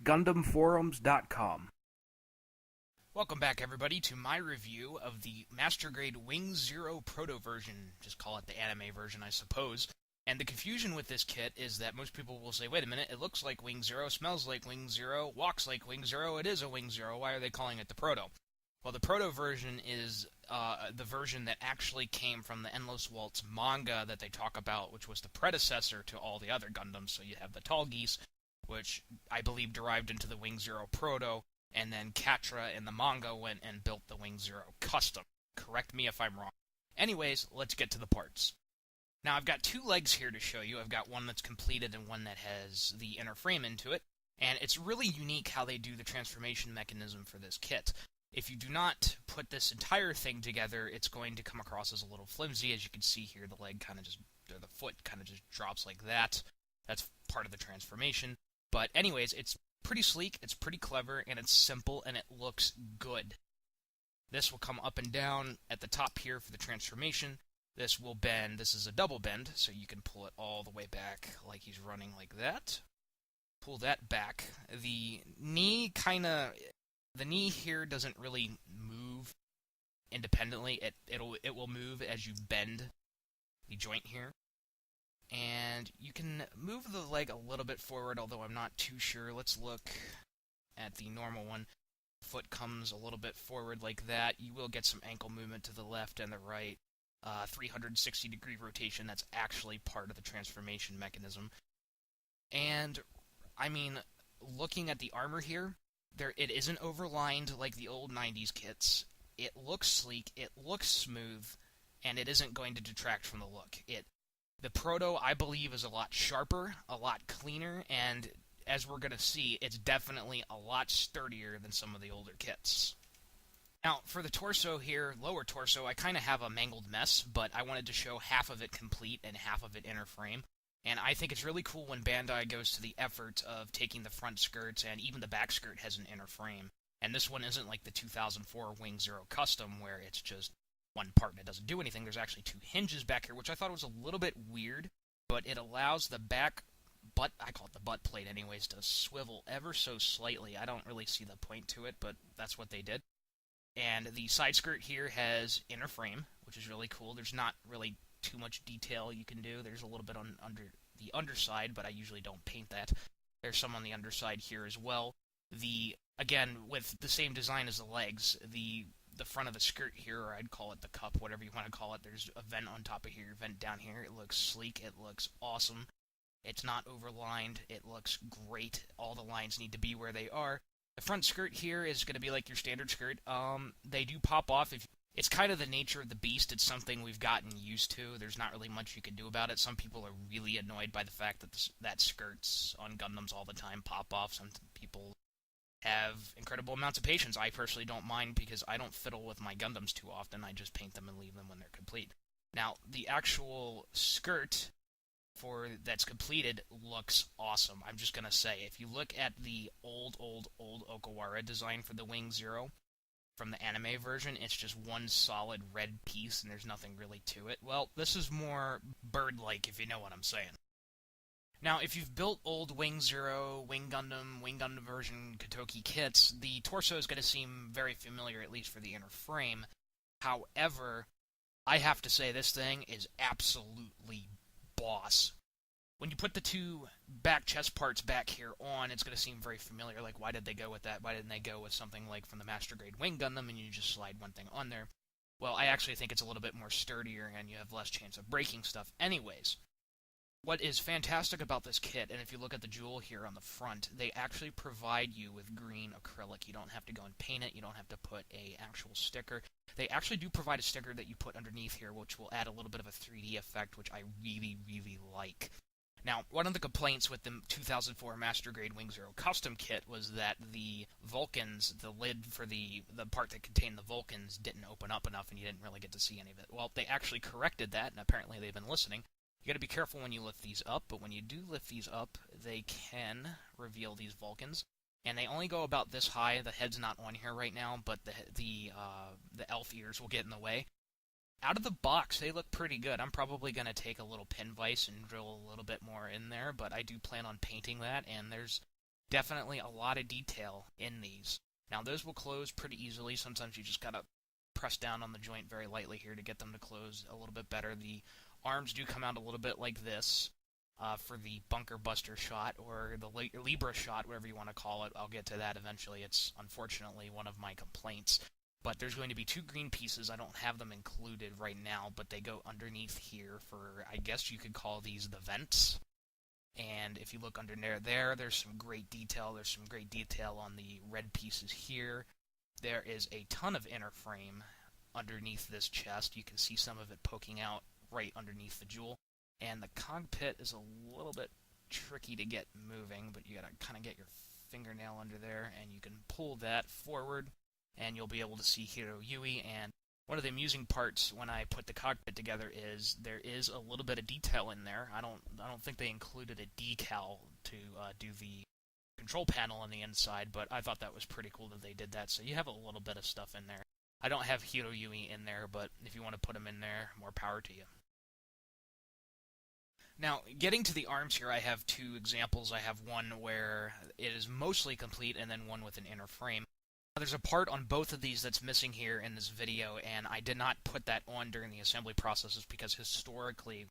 GundamForums.com. Welcome back, everybody, to my review of the Master Grade Wing Zero Proto version. Just call it the anime version, I suppose. And the confusion with this kit is that most people will say, wait a minute, it looks like Wing Zero, smells like Wing Zero, walks like Wing Zero, it is a Wing Zero, why are they calling it the Proto? Well, the Proto version is the version that actually came from the Endless Waltz manga that they talk about, which was the predecessor to all the other Gundams. So you have the Tall Geese, which I believe derived into the Wing Zero Proto, and then Catra in the manga went and built the Wing Zero Custom. Correct me if I'm wrong. Anyways, let's get to the parts. Now, I've got two legs here to show you. I've got one that's completed and one that has the inner frame into it. And it's really unique how they do the transformation mechanism for this kit. If you do not put this entire thing together, it's going to come across as a little flimsy. As you can see here, the leg kind of just, or the foot kind of just drops like that. That's part of the transformation. But anyways, it's pretty sleek, it's pretty clever, and it's simple, and it looks good. This will come up and down at the top here for the transformation. This will bend. This is a double bend, so you can pull it all the way back like he's running like that. Pull that back. The knee here doesn't really move independently. It will move as you bend the joint here. And you can move the leg a little bit forward, although I'm not too sure. Let's look at the normal one. Foot comes a little bit forward like that. You will get some ankle movement to the left and the right. 360-degree rotation, that's actually part of the transformation mechanism. And, I mean, looking at the armor here, it isn't overlined like the old 90s kits. It looks sleek, it looks smooth, and it isn't going to detract from the look. The Proto, I believe, is a lot sharper, a lot cleaner, and as we're going to see, it's definitely a lot sturdier than some of the older kits. Now, for the torso here, lower torso, I kind of have a mangled mess, but I wanted to show half of it complete and half of it inner frame. And I think it's really cool when Bandai goes to the effort of taking the front skirts, and even the back skirt has an inner frame. And this one isn't like the 2004 Wing Zero Custom, where it's just one part and it doesn't do anything. There's actually two hinges back here, which I thought was a little bit weird, but it allows the back butt, I call it the butt plate anyways, to swivel ever so slightly. I don't really see the point to it, but that's what they did. And the side skirt here has inner frame, which is really cool. There's not really too much detail you can do. There's a little bit on the underside, but I usually don't paint that. There's some on the underside here as well. Again, with the same design as the legs, the front of the skirt here, or I'd call it the cup, whatever you want to call it, there's a vent on top of here, vent down here. It looks sleek, it looks awesome. It's not overlined, it looks great. All the lines need to be where they are. The front skirt here is going to be like your standard skirt. They do pop off. It's kind of the nature of the beast. It's something we've gotten used to. There's not really much you can do about it. Some people are really annoyed by the fact that skirts on Gundams all the time pop off. Some people have incredible amounts of patience. I personally don't mind because I don't fiddle with my Gundams too often. I just paint them and leave them when they're complete. Now, the actual skirt that's completed looks awesome. I'm just gonna say, if you look at the old Okawara design for the Wing Zero from the anime version, it's just one solid red piece and there's nothing really to it. Well, this is more bird-like, if you know what I'm saying. Now, if you've built old Wing Zero, Wing Gundam version Kotoki kits, the torso is going to seem very familiar, at least for the inner frame. However, I have to say this thing is absolutely boss. When you put the two back chest parts back here on, it's going to seem very familiar. Like, why did they go with that? Why didn't they go with something like from the Master Grade Wing Gundam and you just slide one thing on there? Well, I actually think it's a little bit more sturdier and you have less chance of breaking stuff. Anyways, what is fantastic about this kit, and if you look at the jewel here on the front, they actually provide you with green acrylic. You don't have to go and paint it. You don't have to put an actual sticker. They actually do provide a sticker that you put underneath here, which will add a little bit of a 3D effect, which I really, really like. Now, one of the complaints with the 2004 Master Grade Wing Zero Custom kit was that the Vulcans, the lid for the part that contained the Vulcans, didn't open up enough and you didn't really get to see any of it. Well, they actually corrected that, and apparently they've been listening. You gotta be careful when you lift these up, but when you do lift these up, they can reveal these Vulcans. And they only go about this high. The head's not on here right now, but the elf ears will get in the way. Out of the box, they look pretty good. I'm probably going to take a little pin vise and drill a little bit more in there, but I do plan on painting that, and there's Definitely a lot of detail in these. Now those will close pretty easily. Sometimes you just gotta press down on the joint very lightly here to get them to close a little bit better. The arms do come out a little bit like this for the bunker buster shot or the Libra shot, whatever you want to call it. I'll get to that eventually. It's unfortunately one of my complaints. But there's going to be two green pieces. I don't have them included right now, but they go underneath here for, I guess you could call these the vents. And if you look under there's some great detail. There's some great detail on the red pieces here. There is a ton of inner frame underneath this chest. You can see some of it poking out right underneath the jewel. And the cockpit is a little bit tricky to get moving, but you gotta kind of get your fingernail under there, and you can pull that forward, and you'll be able to see Hiro Yui. And one of the amusing parts when I put the cockpit together is there is a little bit of detail in there. I don't think they included a decal to do the control panel on the inside, but I thought that was pretty cool that they did that. So you have a little bit of stuff in there. I don't have Hiro Yui in there, but if you want to put him in there, more power to you. Now, getting to the arms here, I have two examples. I have one where it is mostly complete, and then one with an inner frame. There's a part on both of these that's missing here in this video, and I did not put that on during the assembly processes because historically,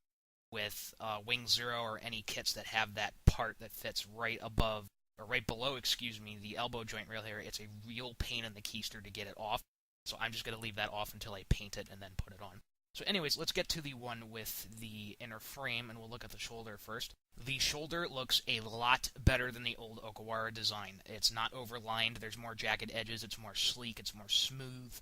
with Wing Zero or any kits that have that part that fits right above, or right below, excuse me, the elbow joint rail here, it's a real pain in the keister to get it off. So I'm just going to leave that off until I paint it and then put it on. So anyways, let's get to the one with the inner frame, and we'll look at the shoulder first. The shoulder looks a lot better than the old Okawara design. It's not overlined, there's more jagged edges, it's more sleek, it's more smooth.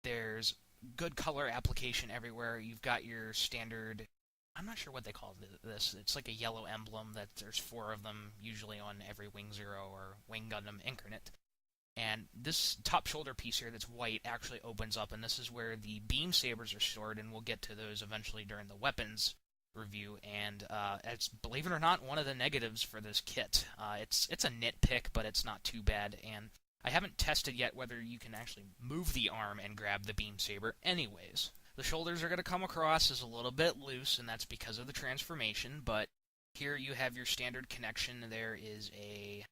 There's good color application everywhere. You've got your standard, I'm not sure what they call this, it's like a yellow emblem that there's 4 of them, usually on every Wing Zero or Wing Gundam incarnate. And this top shoulder piece here that's white actually opens up, and this is where the beam sabers are stored, and we'll get to those eventually during the weapons review. And it's, believe it or not, one of the negatives for this kit. It's a nitpick, but it's not too bad, and I haven't tested yet whether you can actually move the arm and grab the beam saber. Anyways, the shoulders are going to come across as a little bit loose, and that's because of the transformation, but here you have your standard connection. There is a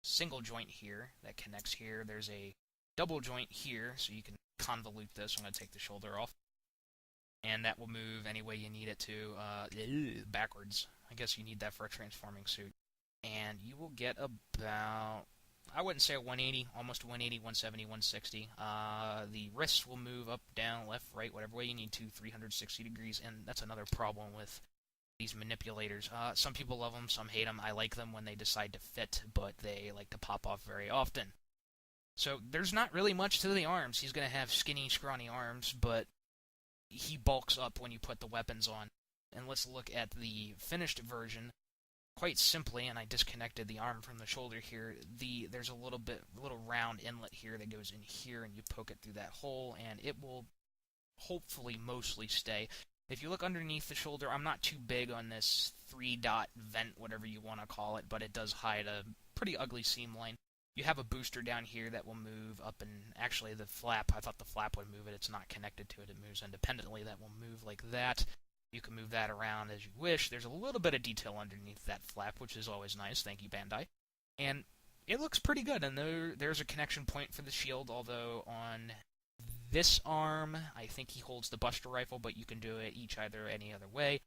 single joint here that connects here. There's a double joint here, so you can convolute this. I'm going to take the shoulder off, and that will move any way you need it to, backwards. I guess you need that for a transforming suit. And you will get about, I wouldn't say a 180, almost 180, 170, 160. The wrists will move up, down, left, right, whatever way you need to, 360 degrees, and that's another problem with these manipulators. Some people love them, some hate them. I like them when they decide to fit, but they like to pop off very often. So there's not really much to the arms. He's going to have skinny, scrawny arms, but he bulks up when you put the weapons on. And let's look at the finished version. Quite simply, and I disconnected the arm from the shoulder here, there's a little round inlet here that goes in here, and you poke it through that hole, and it will hopefully mostly stay. If you look underneath the shoulder, I'm not too big on this 3-dot vent, whatever you want to call it, but it does hide a pretty ugly seam line. You have a booster down here that will move up, and actually the flap, I thought the flap would move it. It's not connected to it. It moves independently. That will move like that. You can move that around as you wish. There's a little bit of detail underneath that flap, which is always nice. Thank you, Bandai. And it looks pretty good, and there's a connection point for the shield, although on this arm, I think he holds the Buster Rifle, but you can do it any other way.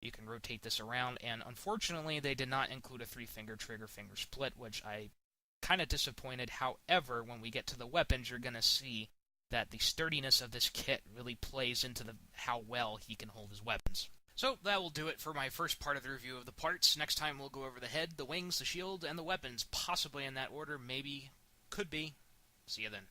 You can rotate this around, and unfortunately, they did not include a 3-finger trigger finger split, which I kind of disappointed. However, when we get to the weapons, you're going to see that the sturdiness of this kit really plays into how well he can hold his weapons. So that will do it for my first part of the review of the parts. Next time we'll go over the head, the wings, the shield, and the weapons, possibly in that order, maybe, could be. See you then.